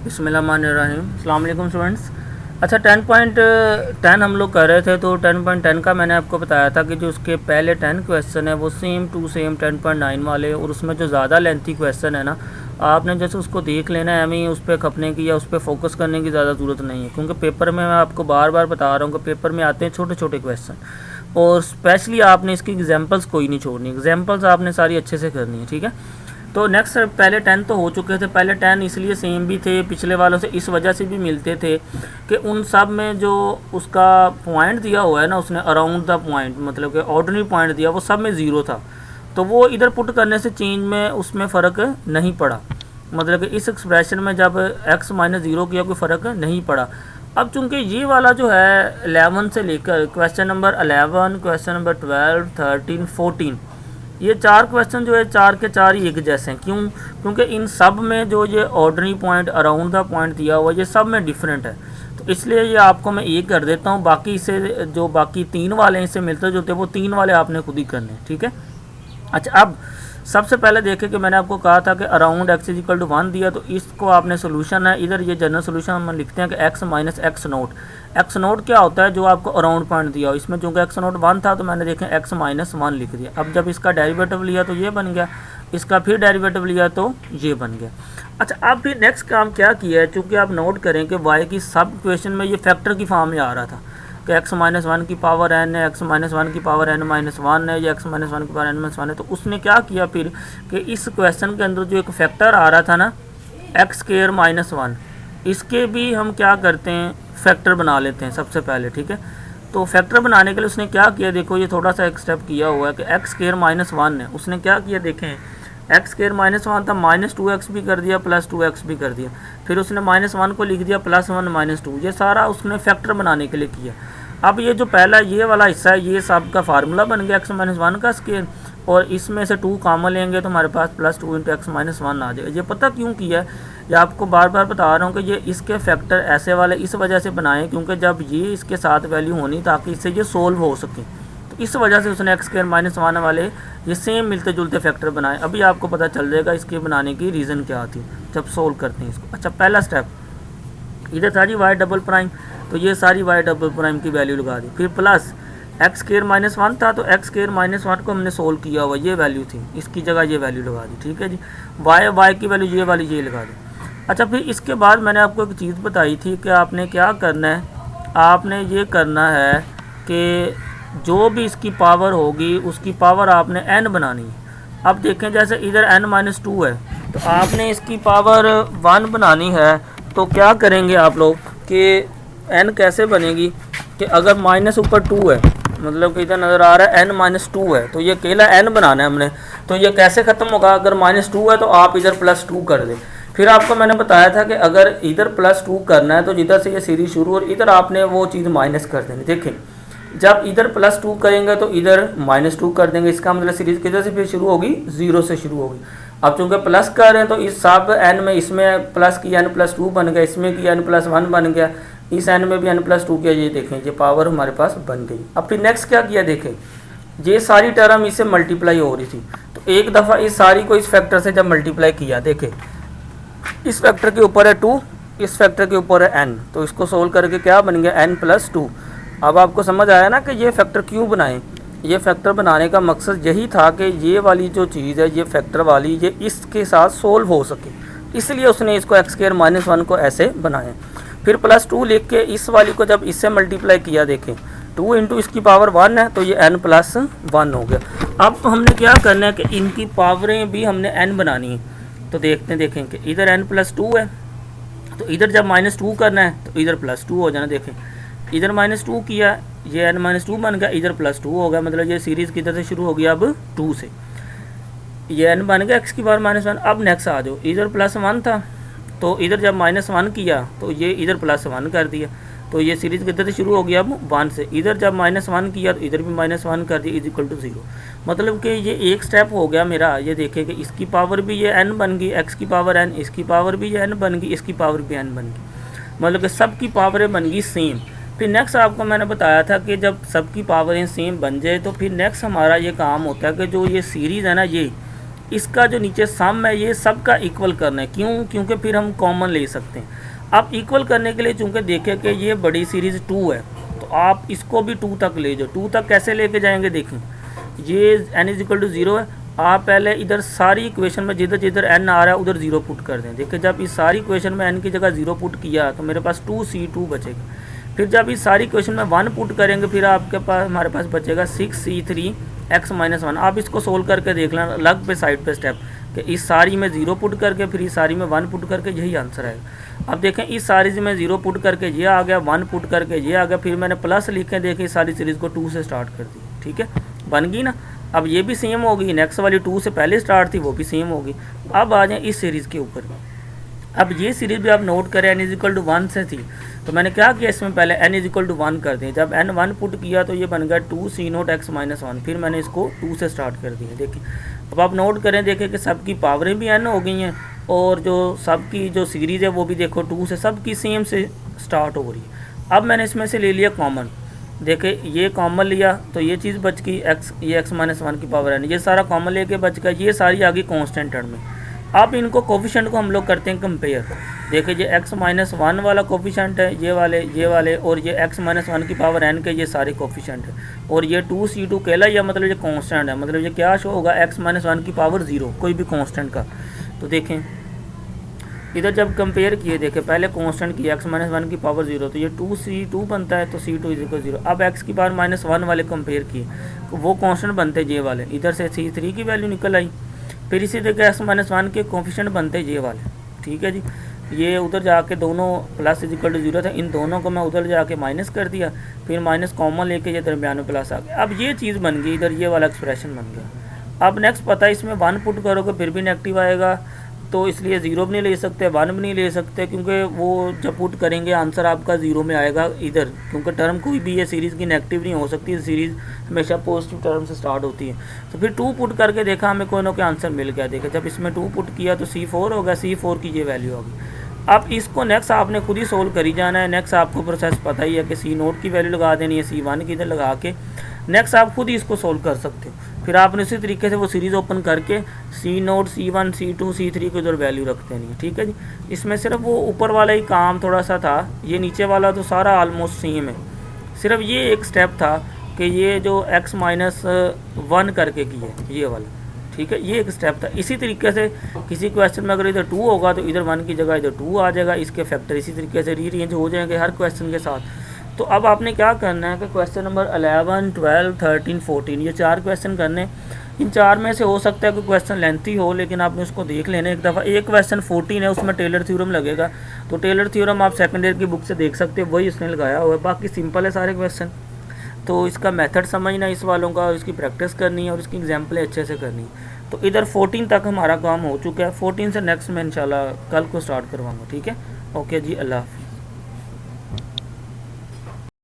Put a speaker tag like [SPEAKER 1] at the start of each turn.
[SPEAKER 1] बिस्मिल्लाहिर्रहमानिर्रहीम। अस्सलाम वालेकुम स्टूडेंट्स। अच्छा 10.10 हम लोग कर रहे थे, तो 10.10 का मैंने आपको बताया था कि जो उसके पहले 10 क्वेश्चन है वो सेम टू सेम 10.9 वाले, और उसमें जो ज़्यादा लेंथी क्वेश्चन है ना, आपने जैसे उसको देख लेना है, हमें उस पर खपने की या उस पर फोकस करने की ज़्यादा ज़रूरत नहीं है, क्योंकि पेपर में मैं आपको बार बार बता रहा हूँ कि पेपर में आते हैं छोटे छोटे क्वेश्चन, और स्पेशली आपने इसकी एग्जांपल्स कोई नहीं छोड़नी, एग्जांपल्स आपने सारी अच्छे से करनी है, ठीक है। तो नेक्स्ट पहले 10 तो हो चुके थे, पहले 10 इसलिए सेम भी थे पिछले वालों से, इस वजह से भी मिलते थे कि उन सब में जो उसका पॉइंट दिया हुआ है ना, उसने अराउंड द पॉइंट मतलब कि ऑर्डिनरी पॉइंट दिया, वो सब में ज़ीरो था, तो वो इधर पुट करने से चेंज में उसमें फ़र्क नहीं पड़ा, मतलब कि इस एक्सप्रेशन में जब x माइनस ज़ीरो किया कोई फ़र्क नहीं पड़ा। अब चूंकि ये वाला जो है 11 से लेकर क्वेश्चन नंबर 11, क्वेश्चन नंबर 12, 13, 14, ये चार क्वेश्चन जो है चार के चार ही एक जैसे हैं। क्यों? क्योंकि इन सब में जो ये ordinary point around the point दिया हुआ ये सब में डिफरेंट है, तो इसलिए ये आपको मैं एक कर देता हूँ। बाकी इसे जो बाकी तीन वाले हैं इससे मिलते जुलते, वो तीन वाले आपने खुद ही करने हैं, ठीक है। अच्छा, अब सबसे पहले देखें कि मैंने आपको कहा था कि around x is equal to 1 दिया, तो इसको आपने सोल्यूशन है, इधर ये जनरल सोल्यूशन हम लिखते हैं कि x minus x note. X note क्या होता है? जो आपको अराउंड पॉइंट दिया हो, इसमें चूँकि एक्स नोट 1 था तो मैंने देखें x माइनस 1 लिख दिया। अब जब इसका डेरिवेटिव लिया तो ये बन गया, इसका फिर डेरिवेटिव लिया तो ये बन गया। अच्छा, अब फिर नेक्स्ट काम क्या किया है, चूँकि आप नोट करें कि y की सब क्वेश्चन में ये फैक्टर की फॉर्म में आ रहा था कि x माइनस 1 की पावर n है, x माइनस 1 की पावर n माइनस 1 है, या x माइनस 1 की पावर n माइनस 1 है। तो उसने क्या किया फिर कि इस क्वेश्चन के अंदर जो एक फैक्टर आ रहा था ना एक्स स्क्वायर माइनस 1, इसके भी हम क्या करते हैं, फैक्टर बना लेते हैं सबसे पहले, ठीक है। तो फैक्टर बनाने के लिए उसने क्या किया, देखो ये थोड़ा सा एक स्टेप किया हुआ है कि एक्स स्क्वायर माइनस 1 है, उसने क्या किया देखें, एक्स स्क्वायर माइनस 1 था, माइनस 2x भी कर दिया, प्लस 2x भी कर दिया, फिर उसने माइनस 1 को लिख दिया प्लस 1 माइनस 2, ये सारा उसने फैक्टर बनाने के लिए किया। अब ये जो पहला ये वाला हिस्सा है, ये सब का फार्मूला बन गया x माइनस 1 का स्क्वायर, और इसमें से 2 कॉमन लेंगे तो हमारे पास प्लस 2 इंटू एक्स माइनस 1 आ जाएगा। ये पता क्यों किया है, ये आपको बार बार बता रहा हूँ कि ये इसके फैक्टर ऐसे वाले इस वजह से बनाए क्योंकि जब ये इसके साथ वैल्यू होनी ताकि इससे ये सोल्व हो सके, तो इस वजह से उसने एक्स स्क्वायर माइनस 1 वाले ये सेम मिलते जुलते फैक्टर बनाए। अभी आपको पता चल जाएगा इसके बनाने की रीज़न क्या थी जब सोल्व करते हैं इसको। अच्छा, पहला स्टेप इधर था जी वाई डबल प्राइम, तो ये सारी वाई डबल प्राइम की वैल्यू लगा दी, फिर प्लस एक्स स्क्वायर माइनस 1 था, तो एक्स स्क्वायर माइनस 1 को हमने सोल्व किया हुआ, ये वैल्यू थी, इसकी जगह ये वैल्यू लगा दी, ठीक है जी। वाई की वैल्यू ये वाली ये लगा दी। अच्छा, फिर इसके बाद मैंने आपको एक चीज़ बताई थी कि आपने क्या करना है, आपने ये करना है कि जो भी इसकी पावर होगी उसकी पावर आपने n बनानी है। अब देखें जैसे इधर n माइनस 2 है, तो आपने इसकी पावर 1 बनानी है, तो क्या करेंगे आप लोग कि n कैसे बनेगी कि अगर माइनस ऊपर 2 है, मतलब कि इधर नज़र आ रहा है n माइनस 2 है, तो ये अकेला n बनाना है हमने, तो ये कैसे ख़त्म होगा, अगर माइनस 2 है तो आप इधर प्लस 2 कर दें। फिर आपको मैंने बताया था कि अगर इधर प्लस 2 करना है तो जिधर से ये सीरीज शुरू, और इधर आपने वो चीज़ माइनस कर देनी। देखें जब इधर प्लस 2 करेंगे तो इधर माइनस 2 कर देंगे, इसका मतलब सीरीज किधर से फिर शुरू होगी, 0 से शुरू होगी। अब चूंकि प्लस कर रहे हैं तो इस सब n में, इसमें प्लस की n प्लस 2 बन गया, इसमें की n प्लस 1 बन गया, इस n में भी n प्लस 2 किया, ये देखें ये पावर हमारे पास बन गई। अब फिर नेक्स्ट क्या किया, देखें ये सारी टर्म इससे मल्टीप्लाई हो रही थी, तो एक दफ़ा इस सारी को इस फैक्टर से जब मल्टीप्लाई किया, देखें इस फैक्टर के ऊपर है 2, इस फैक्टर के ऊपर है n, तो इसको सोल्व करके क्या बन गया n प्लस 2। अब आपको समझ आया ना कि ये फैक्टर क्यों बनाए, ये फैक्टर बनाने का मकसद यही था कि ये वाली जो चीज़ है ये फैक्टर वाली ये इसके साथ सोल्व हो सके, इसलिए उसने इसको एक्स स्क्वायर माइनस 1 को ऐसे बनाया। फिर प्लस 2 लिख के इस वाली को जब इससे मल्टीप्लाई किया, देखें 2 इंटू इसकी पावर 1 है, तो ये n प्लस 1 हो गया। अब तो हमने क्या करना है कि इनकी पावरें भी हमने n बनानी है, तो देखते हैं, देखें कि इधर n प्लस 2 है, तो इधर जब माइनस 2 करना है तो इधर प्लस 2 हो जाना। देखें इधर माइनस 2 किया, ये n माइनस 2 बन गया, इधर प्लस 2 हो गया, मतलब ये सीरीज़ किधर से शुरू होगी, अब 2 से, ये n बन गया x की पावर माइनस 1। अब नेक्स्ट आ जाओ, इधर प्लस 1 था, तो इधर जब माइनस 1 किया तो ये इधर प्लस 1 कर दिया, तो ये सीरीज़ किधर से शुरू होगी, अब 1 से। इधर जब माइनस 1 किया तो इधर भी माइनस 1 कर दिया, इज इक्वल टू 0। मतलब कि ये एक स्टेप हो गया मेरा। ये देखें कि इसकी पावर भी ये n बन गई, x की पावर n, इसकी पावर भी ये n बन गई, इसकी पावर भी n बन गई, मतलब कि सब की पावरें बन गई सेम। फिर नेक्स्ट आपको मैंने बताया था कि जब सबकी पावरें सेम बन जाए तो फिर नेक्स्ट हमारा ये काम होता है कि जो ये सीरीज़ है ना, इसका जो नीचे सम है ये सब का इक्वल करना है। क्यों? क्योंकि फिर हम कॉमन ले सकते हैं। अब इक्वल करने के लिए चूँकि देखें कि ये बड़ी सीरीज़ 2 है, तो आप इसको भी 2 तक ले जाओ। 2 तक कैसे लेके जाएंगे? देखें, ये n=0 है। आप पहले इधर सारी इक्वेशन में जिधर जिधर n आ रहा है उधर 0 पुट कर दें। देखिए, जब इस सारी इक्वेशन में n की जगह 0 पुट किया तो मेरे पास 2c2 बचेगा। फिर जब इस सारी इक्वेशन में 1 पुट करेंगे, फिर आपके पास हमारे पास बचेगा 6c3 x-1। आप इसको सोल्व करके देख लेना अलग पे साइड पे स्टेप, कि इस सारी में 0 पुट करके फिर इस सारी में 1 पुट करके यही आंसर आएगा। अब देखें, इस सारी में 0 पुट करके ये आ गया, 1 पुट करके ये आ गया, फिर मैंने प्लस लिखे, देखें इस सारी सीरीज़ को 2 से स्टार्ट कर दी। ठीक है, बन गई ना। अब ये भी सेम होगी, नेक्स्ट वाली 2 से पहले स्टार्ट थी वो भी सेम होगी। अब आ जाए इस सीरीज़ के ऊपर। अब ये सीरीज़ भी आप नोट करें n=1 से थी, तो मैंने क्या किया, इसमें पहले n=1 कर दिया। जब n 1 पुट किया तो ये बन गया 2c0 x-1। फिर मैंने इसको 2 से स्टार्ट कर दिया। देखिए, अब आप नोट करें, देखें कि सबकी पावरें भी n हो गई हैं, और जो सबकी जो सीरीज़ है वो भी देखो 2 से सबकी सेम से स्टार्ट हो रही है। अब मैंने इसमें से ले लिया कॉमन। देखे, ये कॉमन लिया तो ये चीज़ बच गई x, ये x-1 की पावर n, ये सारा कॉमन लेके बच गया, ये सारी आ गई कांस्टेंट टर्म में। अब इनको कोफिशिएंट को हम लोग करते हैं कंपेयर। देखिए, ये x-1 वाला कोफिशिएंट है, ये वाले और ये x-1 की पावर n के ये सारे कोफिशिएंट है, और ये 2c2 अकेला या मतलब ये कांस्टेंट है, मतलब ये क्या शो होगा, x-1 की पावर 0 कोई भी कांस्टेंट का। तो देखें इधर जब कंपेयर किए, देखें पहले कांस्टेंट की x-1 की पावर 0, तो ये 2c2 बनता है, तो c2 0। अब x की पावर -1 वाले कंपेयर किए तो वो कांस्टेंट बनते ये वाले, इधर से c3 की वैल्यू निकल आई। फिर इसी तरह x-1 के कोफिशिएंट बनते ये वाले। ठीक है जी, ये उधर जाके दोनों +=0 था, इन दोनों को मैं उधर जाके माइनस कर दिया, फिर माइनस कॉमन लेके ये दरमियान में प्लस आ गया। अब ये चीज़ बन गई, इधर ये वाला एक्सप्रेशन बन गया। अब नेक्स्ट पता है, इसमें 1 पुट करोगे फिर भी नेगेटिव आएगा, तो इसलिए 0 भी नहीं ले सकते, 1 भी नहीं ले सकते, क्योंकि वो जब पुट करेंगे आंसर आपका 0 में आएगा इधर, क्योंकि टर्म कोई भी ये सीरीज़ की नेगेटिव नहीं हो सकती, सीरीज़ हमेशा पॉजिटिव टर्म से स्टार्ट होती है। तो फिर 2 पुट करके देखा, हमें कोई ना कोई आंसर मिल गया। देखा, जब इसमें 2 पुट किया तो c4 हो गया, c4 की ये वैल्यू होगी। अब इसको नेक्स्ट आपने खुद ही सोल्व करी जाना है। नेक्स्ट आपको प्रोसेस पता ही है कि c0 की वैल्यू लगा देनी है, c1 की इधर लगा के नेक्स्ट आप खुद ही इसको सोल्व कर सकते हो। फिर आपने उसी तरीके से वो सीरीज़ ओपन करके c0, c1, c2, c3 की उधर वैल्यू रख देनी है। ठीक है जी, इसमें सिर्फ वो ऊपर वाला ही काम थोड़ा सा था, ये नीचे वाला तो सारा ऑलमोस्ट सेम है। सिर्फ ये एक स्टेप था कि ये जो x-1 करके की है ये वाला, ठीक है, ये एक स्टेप था। इसी तरीके से किसी क्वेश्चन में अगर इधर 2 होगा तो इधर 1 की जगह इधर 2 आ जाएगा, इसके फैक्टर इसी तरीके से रीअरेंज हो जाएंगे हर क्वेश्चन के साथ। तो अब आपने क्या करना है कि क्वेश्चन नंबर 11, 12, 13, 14 ये 4 क्वेश्चन करने। इन 4 में से हो सकता है कि क्वेश्चन लेंथी हो, लेकिन आपने उसको देख लेना एक दफ़ा। एक क्वेश्चन 14 है, उसमें टेलर थ्योरम लगेगा, तो टेलर थ्योरम आप सेकेंड ईयर की बुक से देख सकते हो, वही उसने लगाया हुआ है। बाकी सिंपल है सारे क्वेश्चन, तो इसका मेथड समझना इस वालों का, इसकी प्रैक्टिस करनी है और इसकी एग्जाम्पलें अच्छे से करनी है। तो इधर 14 तक हमारा काम हो चुका है, 14 से नेक्स्ट में इंशाल्लाह कल को स्टार्ट करवाऊँगा। ठीक है, ओके जी, अल्लाह हाफ़िज़।